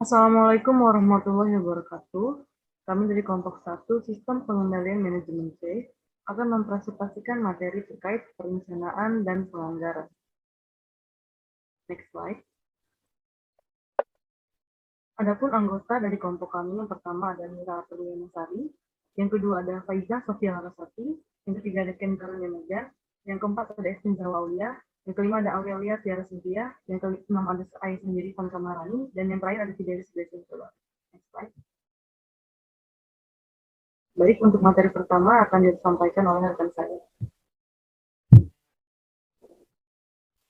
Assalamualaikum warahmatullahi wabarakatuh. Kami dari kelompok 1 Sistem Pengendalian Manajemen C akan mempresentasikan materi terkait perencanaan dan penganggaran. Next slide. Adapun anggota dari kelompok kami yang pertama ada Mira Sari, yang kedua ada Faiza Sofia Larasati, yang ketiga ada Ken Karunia Medan, yang keempat ada Estin Zawaulia, yang kelima ada Aurelia Tiara Cynthia, yang keenam ada Ais sendiri Van Kamarani, dan yang terakhir ada Fidelis Blessing. Next slide. Baik, untuk materi pertama akan disampaikan oleh rekan saya.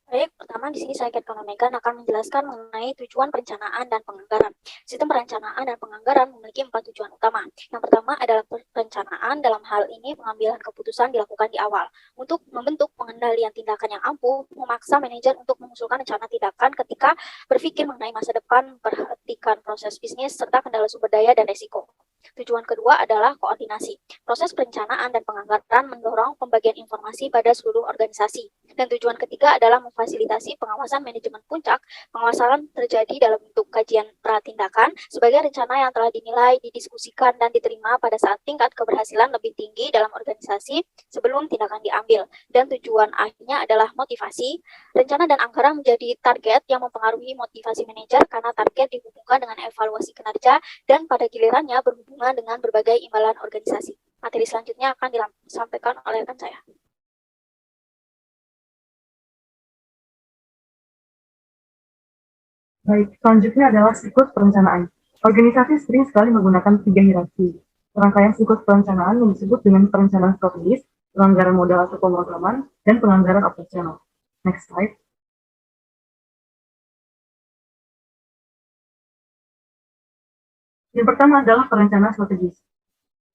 Baik, pertama di sini saya Ketkana Megan akan menjelaskan mengenai tujuan perencanaan dan penganggaran. Sistem perencanaan dan penganggaran memiliki 4 tujuan utama. Yang pertama adalah perencanaan, dalam hal ini pengambilan keputusan dilakukan di awal. Untuk membentuk pengendalian tindakan yang ampuh, memaksa manajer untuk mengusulkan rencana tindakan ketika berpikir mengenai masa depan, perhatikan proses bisnis, serta kendala sumber daya dan resiko. Tujuan kedua adalah koordinasi. Proses perencanaan dan penganggaran mendorong pembagian informasi pada seluruh organisasi. Dan tujuan ketiga adalah memfasilitasi pengawasan manajemen puncak. Pengawasan terjadi dalam bentuk kajian pratindakan sebagai rencana yang telah dinilai, didiskusikan, dan diterima pada saat tingkat keberhasilan lebih tinggi dalam organisasi sebelum tindakan diambil. Dan tujuan akhirnya adalah motivasi. Rencana dan anggaran menjadi target yang mempengaruhi motivasi manajer karena target dihubungkan dengan evaluasi kinerja dan pada gilirannya berhubungan dengan berbagai imbalan organisasi. Materi selanjutnya akan disampaikan oleh rekan saya. Baik, selanjutnya adalah siklus perencanaan. Organisasi sering sekali menggunakan 3 hierarki. Rangkaian siklus perencanaan yang disebut dengan perencanaan strategis, penganggaran modal atau pemrograman, dan penganggaran operasional. Next slide. Yang pertama adalah perencanaan strategis.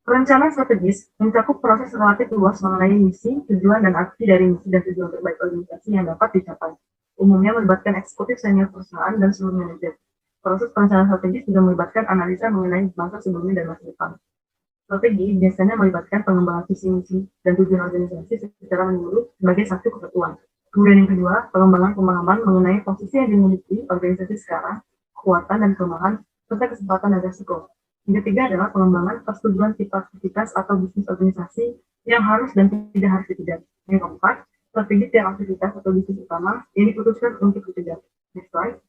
Perencanaan strategis mencakup proses relatif luas mengenai misi, tujuan, dan arti dari misi dan tujuan terbaik organisasi yang dapat dicapai. Umumnya melibatkan eksekutif senior perusahaan dan seluruh manajer. Proses perencanaan strategis juga melibatkan analisa mengenai masa sebelumnya dan masa depan. Strategi biasanya melibatkan pengembangan visi misi dan tujuan organisasi secara menyeluruh sebagai satu kesatuan. Kemudian yang kedua, pengembangan pemahaman mengenai posisi yang dimiliki organisasi sekarang, kekuatan dan kelemahan, serta kesempatan dan resiko. Yang ketiga adalah pengembangan persetujuan tipe aktivitas atau bisnis organisasi yang harus dan tidak harus dikejar. Yang keempat, strategi tiap aktivitas atau bisnis utama yang diputuskan untuk dikejar. Next slide.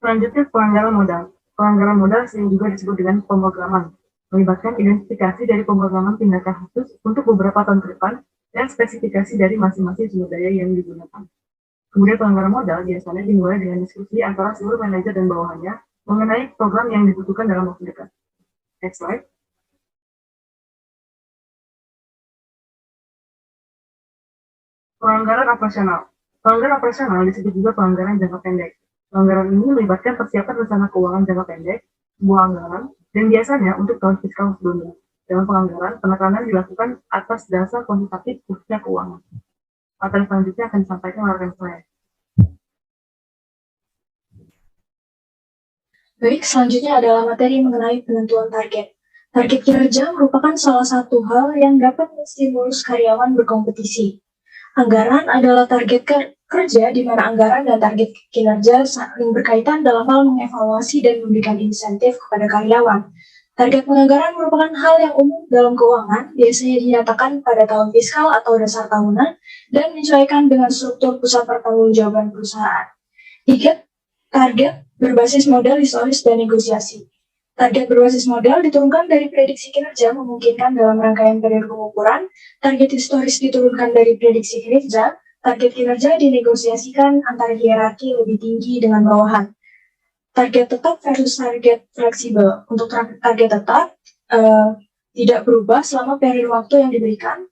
Selanjutnya, pelanggaran modal. Pelanggaran modal sering juga disebut dengan pemrograman, melibatkan identifikasi dari pemrograman tindakan khusus untuk beberapa tahun ke depan dan spesifikasi dari masing-masing sumber daya yang digunakan. Kemudian pelanggaran modal biasanya dimulai dengan diskusi antara seluruh manajer dan bawahannya mengenai program yang dibutuhkan dalam waktu dekat. Next slide. Pelanggaran operasional. Pelanggaran operasional disebut juga pelanggaran jangka pendek. Pelanggaran ini melibatkan persiapan rencana keuangan jangka pendek, sebuah anggaran, dan biasanya untuk tahun fiskal sebelumnya. Dalam pelanggaran, penekanan dilakukan atas dasar kuantitatif khususnya keuangan. Materi selanjutnya akan disampaikan oleh rekan saya. Baik, selanjutnya adalah materi mengenai penentuan target. Target kinerja merupakan salah satu hal yang dapat menstimulus karyawan berkompetisi. Anggaran adalah target kerja di mana anggaran dan target kinerja saling berkaitan dalam hal mengevaluasi dan memberikan insentif kepada karyawan. Target penganggaran merupakan hal yang umum dalam keuangan, biasanya dinyatakan pada tahun fiskal atau dasar tahunan, dan menyesuaikan dengan struktur pusat pertanggungjawaban perusahaan. 3. Target berbasis modal historis dan negosiasi. Target berbasis modal diturunkan dari prediksi kinerja memungkinkan dalam rangkaian periode pengukuran, target historis diturunkan dari prediksi kinerja, target kinerja dinegosiasikan antara hierarki lebih tinggi dengan bawahan. Target tetap versus target fleksibel. Untuk target tetap tidak berubah selama periode waktu yang diberikan.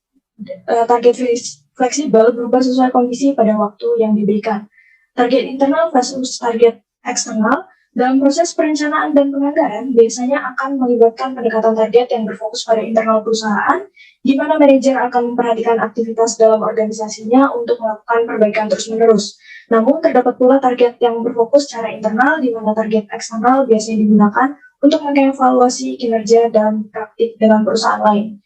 Target fleksibel berubah sesuai kondisi pada waktu yang diberikan. Target internal versus target eksternal dalam proses perencanaan dan penganggaran biasanya akan melibatkan pendekatan target yang berfokus pada internal perusahaan, di mana manajer akan memperhatikan aktivitas dalam organisasinya untuk melakukan perbaikan terus-menerus. Namun, terdapat pula target yang berfokus secara internal, di mana target eksternal biasanya digunakan untuk mengevaluasi kinerja dan praktik dengan perusahaan lain.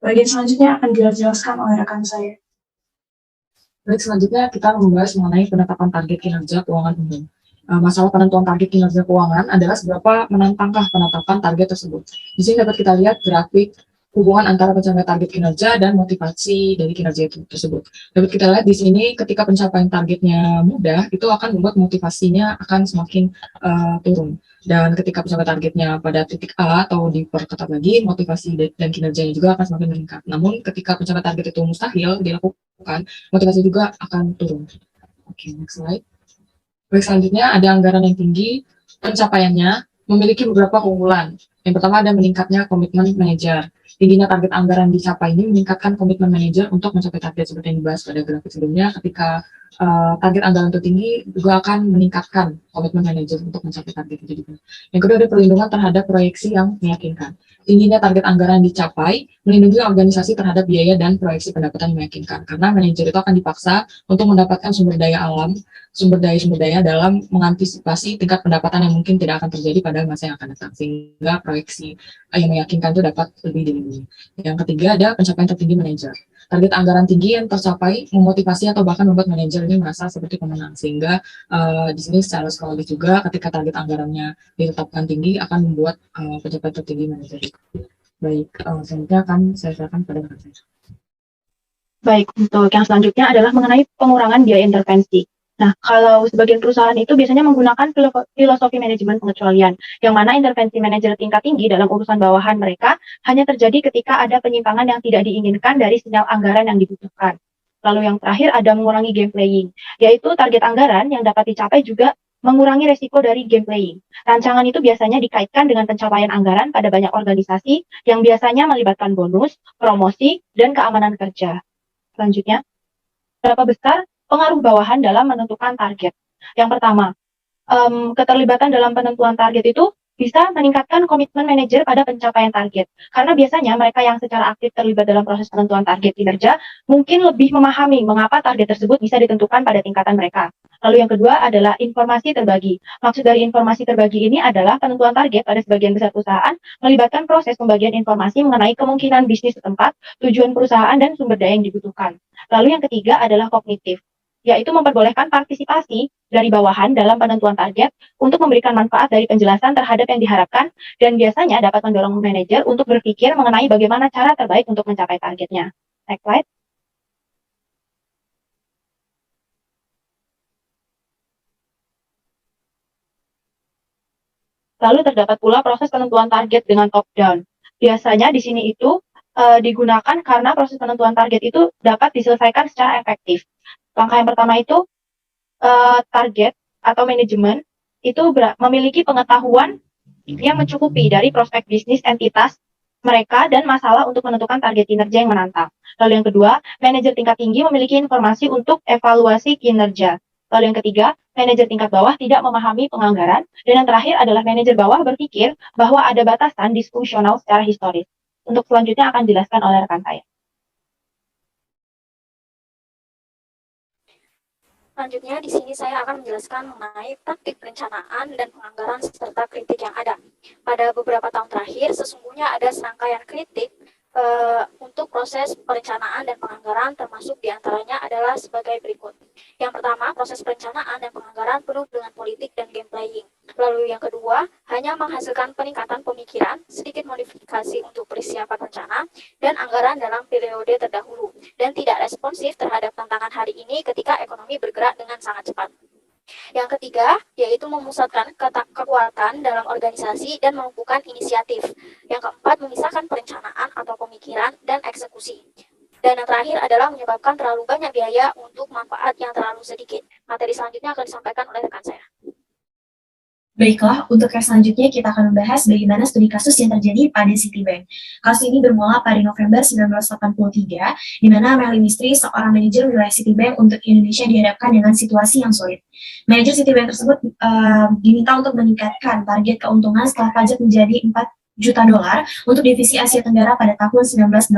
Bagian selanjutnya akan dijelaskan oleh rekan saya. Baik, selanjutnya kita membahas mengenai penetapan target kinerja keuangan umum. Masalah penentuan target kinerja keuangan adalah seberapa menantangkah penetapan target tersebut. Di sini dapat kita lihat grafik hubungan antara pencapaian target kinerja dan motivasi dari kinerja itu tersebut. Dapat kita lihat di sini ketika pencapaian targetnya mudah, itu akan membuat motivasinya akan semakin turun. Dan ketika pencapaian targetnya pada titik A atau diperketat lagi, motivasi dan kinerjanya juga akan semakin meningkat. Namun ketika pencapaian target itu mustahil dilakukan, motivasi juga akan turun. Oke, next slide. Baik, selanjutnya ada anggaran yang tinggi, pencapaiannya memiliki beberapa keunggulan. Yang pertama ada meningkatnya komitmen manajer. Tingginya target anggaran dicapai ini meningkatkan komitmen manajer untuk mencapai target seperti yang dibahas pada grafik sebelumnya. Ketika target anggaran itu tinggi, juga akan meningkatkan komitmen manajer untuk mencapai target itu juga. Yang kedua ada perlindungan terhadap proyeksi yang meyakinkan. Tingginya target anggaran dicapai, melindungi organisasi terhadap biaya dan proyeksi pendapatan yang meyakinkan. Karena manajer itu akan dipaksa untuk mendapatkan sumber daya alam, sumber daya dalam mengantisipasi tingkat pendapatan yang mungkin tidak akan terjadi pada masa yang akan datang, sehingga proyeksi yang meyakinkan itu dapat lebih dilindungi. Yang ketiga ada pencapaian tertinggi manajer. Target anggaran tinggi yang tercapai memotivasi atau bahkan membuat manajer ini merasa seperti pemenang, sehingga di sini secara psikologis juga ketika target anggarannya ditetapkan tinggi akan membuat pencapaian tertinggi manajer. Baik, selanjutnya akan saya serahkan pada rekan saya. Baik, untuk yang selanjutnya adalah mengenai pengurangan biaya intervensi. Nah, kalau sebagian perusahaan itu biasanya menggunakan filosofi manajemen pengecualian, yang mana intervensi manajer tingkat tinggi dalam urusan bawahan mereka hanya terjadi ketika ada penyimpangan yang tidak diinginkan dari sinyal anggaran yang dibutuhkan. Lalu yang terakhir ada mengurangi game playing, yaitu target anggaran yang dapat dicapai juga mengurangi resiko dari game playing. Rancangan itu biasanya dikaitkan dengan pencapaian anggaran pada banyak organisasi yang biasanya melibatkan bonus, promosi, dan keamanan kerja. Selanjutnya, berapa besar pengaruh bawahan dalam menentukan target? Yang pertama, keterlibatan dalam penentuan target itu bisa meningkatkan komitmen manajer pada pencapaian target. Karena biasanya mereka yang secara aktif terlibat dalam proses penentuan target kinerja mungkin lebih memahami mengapa target tersebut bisa ditentukan pada tingkatan mereka. Lalu yang kedua adalah informasi terbagi. Maksud dari informasi terbagi ini adalah penentuan target pada sebagian besar perusahaan melibatkan proses pembagian informasi mengenai kemungkinan bisnis setempat, tujuan perusahaan, dan sumber daya yang dibutuhkan. Lalu yang ketiga adalah kognitif, yaitu memperbolehkan partisipasi dari bawahan dalam penentuan target untuk memberikan manfaat dari penjelasan terhadap yang diharapkan, dan biasanya dapat mendorong manajer untuk berpikir mengenai bagaimana cara terbaik untuk mencapai targetnya. Next slide. Lalu terdapat pula proses penentuan target dengan top-down. Biasanya di sini itu digunakan karena proses penentuan target itu dapat diselesaikan secara efektif. Langkah yang pertama itu target atau manajemen itu memiliki pengetahuan yang mencukupi dari prospek bisnis entitas mereka dan masalah untuk menentukan target kinerja yang menantang. Lalu yang kedua, manajer tingkat tinggi memiliki informasi untuk evaluasi kinerja. Lalu yang ketiga, manajer tingkat bawah tidak memahami penganggaran. Dan yang terakhir adalah manajer bawah berpikir bahwa ada batasan disfungsional secara historis. Untuk selanjutnya akan dijelaskan oleh rekan saya. Selanjutnya, di sini saya akan menjelaskan mengenai praktik perencanaan dan penganggaran serta kritik yang ada. Pada beberapa tahun terakhir, sesungguhnya ada serangkaian kritik untuk proses perencanaan dan penganggaran, termasuk diantaranya adalah sebagai berikut. Yang pertama, proses perencanaan dan penganggaran penuh dengan politik dan game playing. Lalu yang kedua, hanya menghasilkan peningkatan pemikiran, sedikit modifikasi untuk persiapan rencana, dan anggaran dalam periode terdahulu, dan tidak responsif terhadap tantangan hari ini ketika ekonomi bergerak dengan sangat cepat. Yang ketiga, yaitu memusatkan kekuatan dalam organisasi dan melumpuhkan inisiatif. Yang keempat, memisahkan perencanaan atau pemikiran dan eksekusi. Dan yang terakhir adalah menyebabkan terlalu banyak biaya untuk manfaat yang terlalu sedikit. Materi selanjutnya akan disampaikan oleh rekan saya. Baiklah, untuk yang selanjutnya kita akan membahas bagaimana studi kasus yang terjadi pada Citibank. Kasus ini bermula pada November 1983, di mana Melly Mistry, seorang manajer wilayah Citibank untuk Indonesia, dihadapkan dengan situasi yang sulit. Manajer Citibank tersebut diminta untuk meningkatkan target keuntungan setelah pajak menjadi $4 juta untuk divisi Asia Tenggara pada tahun 1984.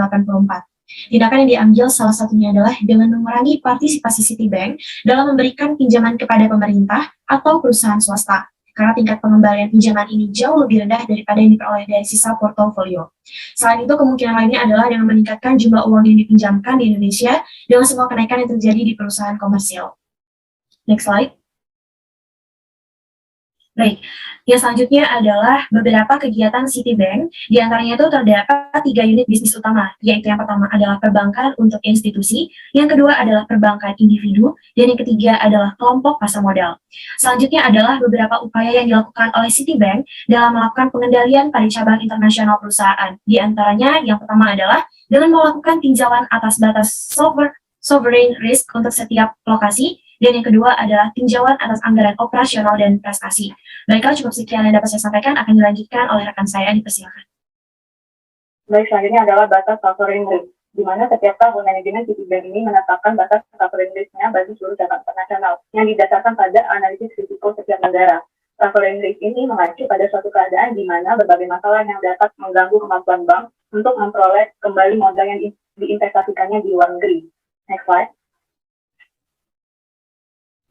Tindakan yang diambil salah satunya adalah dengan mengurangi partisipasi Citibank dalam memberikan pinjaman kepada pemerintah atau perusahaan swasta. karena tingkat pengembalian pinjaman ini jauh lebih rendah daripada yang diperoleh dari sisa portofolio. Selain itu, kemungkinan lainnya adalah dengan meningkatkan jumlah uang yang dipinjamkan di Indonesia dengan semua kenaikan yang terjadi di perusahaan komersial. Next slide. Baik, yang selanjutnya adalah beberapa kegiatan Citibank. Di antaranya itu terdapat 3 unit bisnis utama, yaitu yang pertama adalah perbankan untuk institusi, yang kedua adalah perbankan individu, dan yang ketiga adalah kelompok pasar modal. Selanjutnya adalah beberapa upaya yang dilakukan oleh Citibank dalam melakukan pengendalian pada cabang internasional perusahaan. Di antaranya yang pertama adalah dengan melakukan tinjauan atas batas sovereign risk untuk setiap lokasi, dan yang kedua adalah tinjauan atas anggaran operasional dan prestasi. Baiklah, cukup sekian yang dapat saya sampaikan, akan dilanjutkan oleh rekan saya, dipersilakan. Baik, selanjutnya adalah batas sovereign risk, di mana setiap tahun manajemen Citibank ini menetapkan batas sovereign risk-nya bagi seluruh data internasional yang didasarkan pada analisis risiko setiap negara. Sovereign risk ini mengacu pada suatu keadaan di mana berbagai masalah yang dapat mengganggu kemampuan bank untuk memperoleh kembali modal yang diinvestasikannya di luar negeri. Next slide.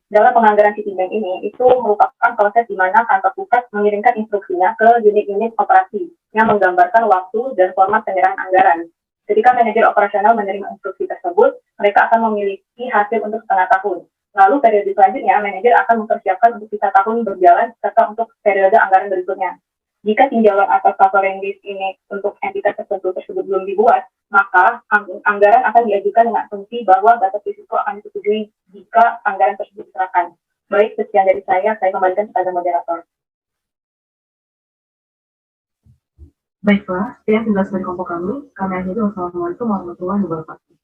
Dalam penganggaran Citibank ini, itu merupakan proses di mana kantor pusat mengirimkan instruksinya ke unit-unit operasi yang menggambarkan waktu dan format penyerahan anggaran. Ketika manajer operasional menerima instruksi tersebut, mereka akan memiliki hasil untuk setengah tahun. Lalu periode selanjutnya, manajer akan mempersiapkan untuk sisa tahun berjalan serta untuk periode anggaran berikutnya. Jika tinjauan atas sovereign risk ini untuk entitas tertentu tersebut belum dibuat, maka anggaran akan diajukan dengan asumsi bahwa batas risiko akan disetujui jika anggaran tersebut diserahkan. Baik, sekian dari saya kembalikan kepada moderator. Baiklah, sekian tugas dari kelompok kami. Kami akhiri. Wassalamualaikum warahmatullahi wabarakatuh.